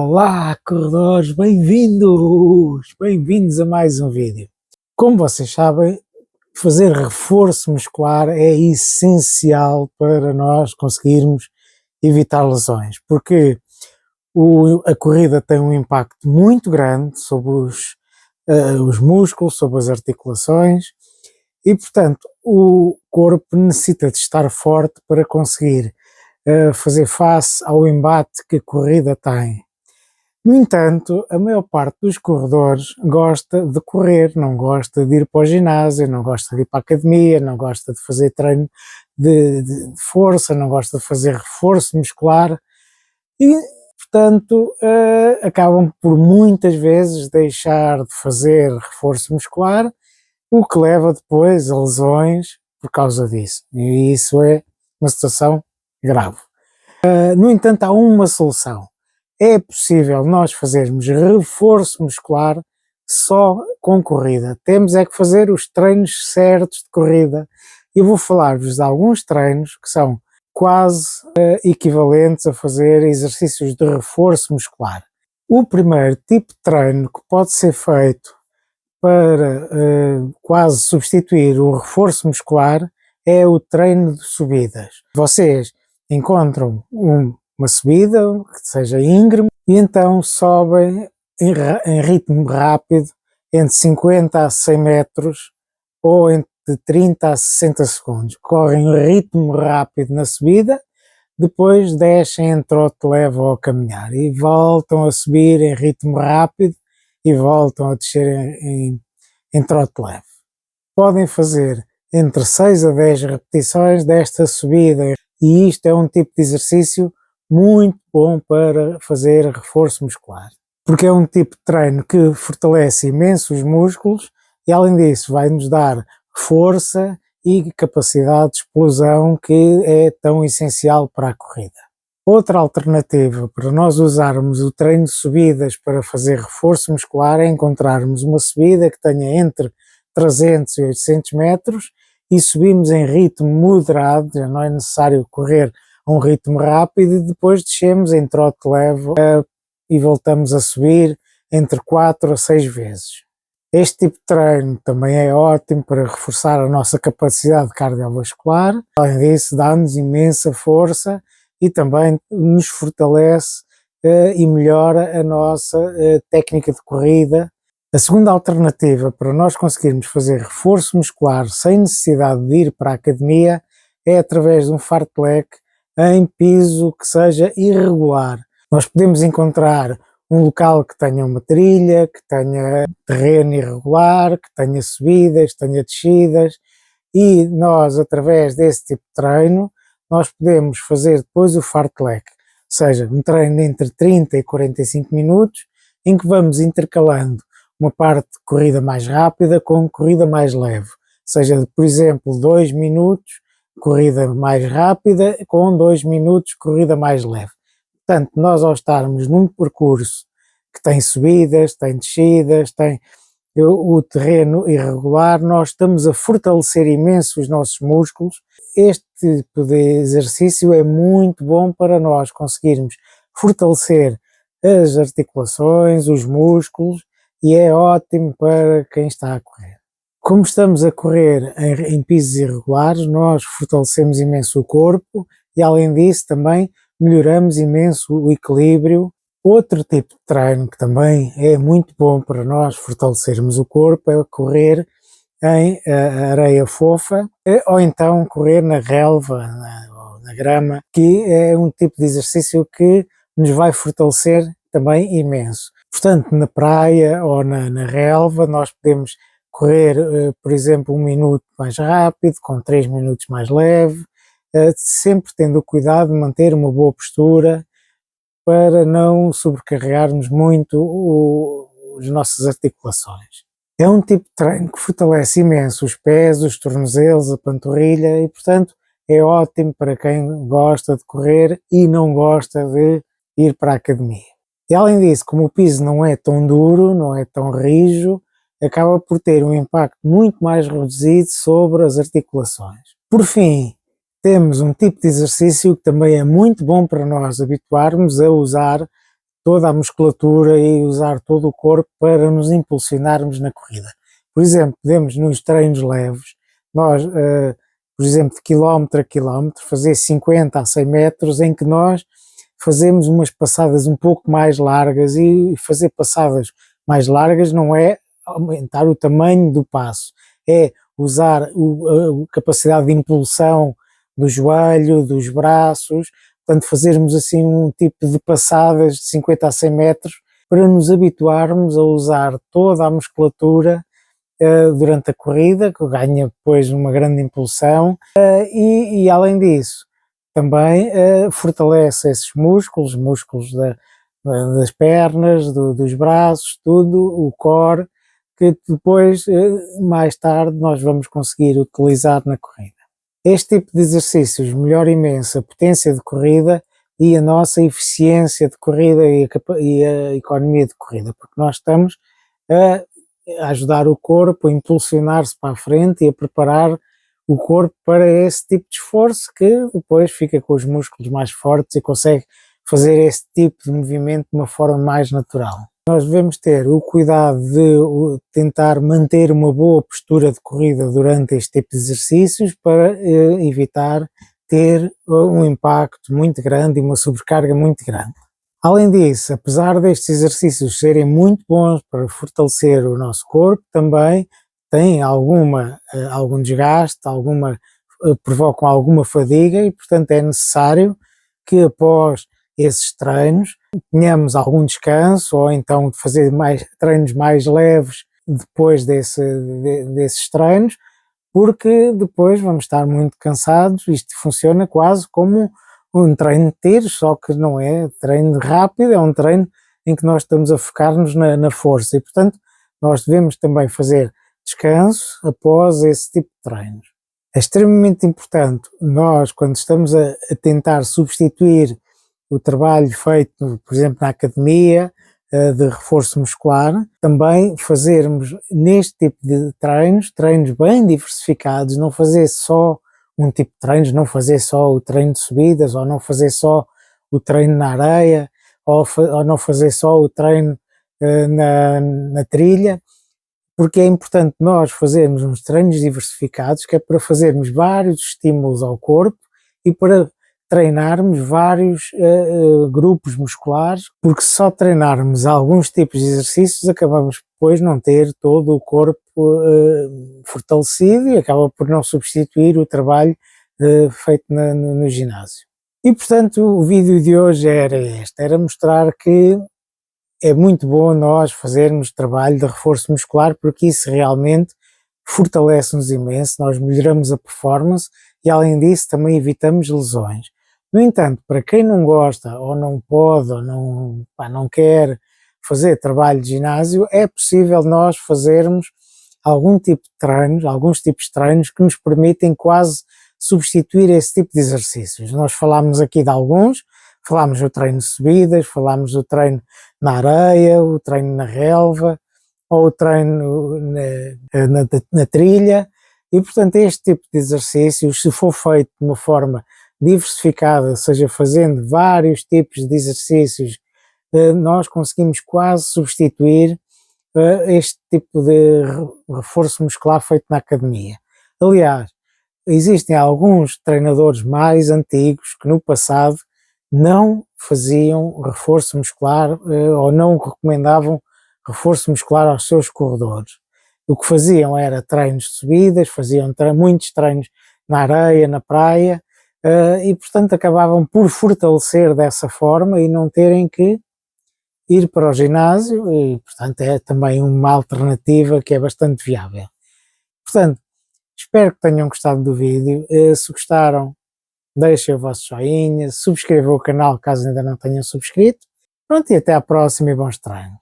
Olá, corredores, bem-vindos! Bem-vindos a mais um vídeo. Como vocês sabem, fazer reforço muscular é essencial para nós conseguirmos evitar lesões, porque a corrida tem um impacto muito grande sobre os músculos, sobre as articulações e, portanto, o corpo necessita de estar forte para conseguir fazer face ao embate que a corrida tem. No entanto, a maior parte dos corredores gosta de correr, não gosta de ir para o ginásio, não gosta de ir para a academia, não gosta de fazer treino de força, não gosta de fazer reforço muscular e, portanto, acabam por muitas vezes deixar de fazer reforço muscular, o que leva depois a lesões por causa disso. E isso é uma situação grave. No entanto, há uma solução. É possível nós fazermos reforço muscular só com corrida. Temos é que fazer os treinos certos de corrida. Eu vou falar-vos de alguns treinos que são quase equivalentes a fazer exercícios de reforço muscular. O primeiro tipo de treino que pode ser feito para quase substituir o reforço muscular é o treino de subidas. Vocês encontram uma subida que seja íngreme e então sobem em ritmo rápido entre 50 a 100 metros ou entre 30 a 60 segundos. Correm em ritmo rápido na subida, depois descem em trote leve ao caminhar e voltam a subir em ritmo rápido e voltam a descer em trote leve. Podem fazer entre 6 a 10 repetições desta subida e isto é um tipo de exercício muito bom para fazer reforço muscular, porque é um tipo de treino que fortalece imenso os músculos e além disso vai-nos dar força e capacidade de explosão que é tão essencial para a corrida. Outra alternativa para nós usarmos o treino de subidas para fazer reforço muscular é encontrarmos uma subida que tenha entre 300 e 800 metros e subimos em ritmo moderado, já não é necessário correr a um ritmo rápido e depois descemos em trote leve e voltamos a subir entre 4 a 6 vezes. Este tipo de treino também é ótimo para reforçar a nossa capacidade cardiovascular, além disso dá-nos imensa força e também nos fortalece e melhora a nossa técnica de corrida. A segunda alternativa para nós conseguirmos fazer reforço muscular sem necessidade de ir para a academia é através de um fartlek em piso que seja irregular. Nós podemos encontrar um local que tenha uma trilha, que tenha terreno irregular, que tenha subidas, que tenha descidas e nós, através desse tipo de treino, nós podemos fazer depois o fartlek, ou seja, um treino entre 30 e 45 minutos em que vamos intercalando uma parte de corrida mais rápida com corrida mais leve, seja, por exemplo, 2 minutos corrida mais rápida com 2 minutos corrida mais leve. Portanto, nós ao estarmos num percurso que tem subidas, tem descidas, tem o terreno irregular, nós estamos a fortalecer imenso os nossos músculos. Este tipo de exercício é muito bom para nós conseguirmos fortalecer as articulações, os músculos e é ótimo para quem está a correr. Como estamos a correr em pisos irregulares, nós fortalecemos imenso o corpo e além disso também melhoramos imenso o equilíbrio. Outro tipo de treino que também é muito bom para nós fortalecermos o corpo é correr em areia fofa ou então correr na relva, na grama, que é um tipo de exercício que nos vai fortalecer também imenso. Portanto, na praia ou na relva nós podemos correr, por exemplo, 1 minuto mais rápido, com 3 minutos mais leve, sempre tendo o cuidado de manter uma boa postura para não sobrecarregarmos muito as nossas articulações. É um tipo de treino que fortalece imenso os pés, os tornozelos, a panturrilha e, portanto, é ótimo para quem gosta de correr e não gosta de ir para a academia. E além disso, como o piso não é tão duro, não é tão rijo, acaba por ter um impacto muito mais reduzido sobre as articulações. Por fim, temos um tipo de exercício que também é muito bom para nós habituarmos a usar toda a musculatura e usar todo o corpo para nos impulsionarmos na corrida. Por exemplo, podemos nos treinos leves, nós, por exemplo, de quilómetro a quilómetro, fazer 50 a 100 metros em que nós fazemos umas passadas um pouco mais largas, e fazer passadas mais largas não é aumentar o tamanho do passo, é usar a capacidade de impulsão do joelho, dos braços, portanto fazermos assim um tipo de passadas de 50 a 100 metros para nos habituarmos a usar toda a musculatura durante a corrida, que ganha depois uma grande impulsão, e além disso também fortalece esses músculos, das pernas, dos braços, tudo, o core, que depois, mais tarde, nós vamos conseguir utilizar na corrida. Este tipo de exercícios melhora imenso a potência de corrida e a nossa eficiência de corrida e a economia de corrida, porque nós estamos a ajudar o corpo a impulsionar-se para a frente e a preparar o corpo para esse tipo de esforço, que depois fica com os músculos mais fortes e consegue fazer esse tipo de movimento de uma forma mais natural. Nós devemos ter o cuidado de tentar manter uma boa postura de corrida durante este tipo de exercícios para evitar ter um impacto muito grande e uma sobrecarga muito grande. Além disso, apesar destes exercícios serem muito bons para fortalecer o nosso corpo, também têm algum desgaste, provocam alguma fadiga, e portanto é necessário que após esses treinos tenhamos algum descanso, ou então de fazer treinos mais leves depois desses treinos, porque depois vamos estar muito cansados. Isto funciona quase como um treino de tiros, só que não é treino rápido, é um treino em que nós estamos a focar-nos na força, e portanto nós devemos também fazer descanso após esse tipo de treinos. É extremamente importante nós, quando estamos a tentar substituir o trabalho feito, por exemplo, na academia, de reforço muscular, também fazermos neste tipo de treinos bem diversificados, não fazer só um tipo de treinos, não fazer só o treino de subidas, ou não fazer só o treino na areia, ou não fazer só o treino na trilha, porque é importante nós fazermos uns treinos diversificados, que é para fazermos vários estímulos ao corpo e para treinarmos vários grupos musculares, porque se só treinarmos alguns tipos de exercícios, acabamos depois não ter todo o corpo fortalecido, e acaba por não substituir o trabalho feito no ginásio. E portanto o vídeo de hoje era mostrar que é muito bom nós fazermos trabalho de reforço muscular, porque isso realmente fortalece-nos imenso, nós melhoramos a performance e além disso também evitamos lesões. No entanto, para quem não gosta ou não pode ou não quer fazer trabalho de ginásio, é possível nós fazermos alguns tipos de treinos que nos permitem quase substituir esse tipo de exercícios. Nós falámos aqui de alguns, falámos do treino de subidas, falámos do treino na areia, o treino na relva, ou o treino na trilha, e portanto este tipo de exercícios, se for feito de uma forma diversificada, seja fazendo vários tipos de exercícios, nós conseguimos quase substituir este tipo de reforço muscular feito na academia. Aliás, existem alguns treinadores mais antigos que no passado não faziam reforço muscular ou não recomendavam reforço muscular aos seus corredores. O que faziam era treinos de subidas, faziam muitos treinos na areia, na praia, e portanto acabavam por fortalecer dessa forma e não terem que ir para o ginásio, e portanto é também uma alternativa que é bastante viável. Portanto, espero que tenham gostado do vídeo. Se gostaram, deixem o vosso joinha, subscrevam o canal caso ainda não tenham subscrito. Pronto, e até à próxima e bons treinos.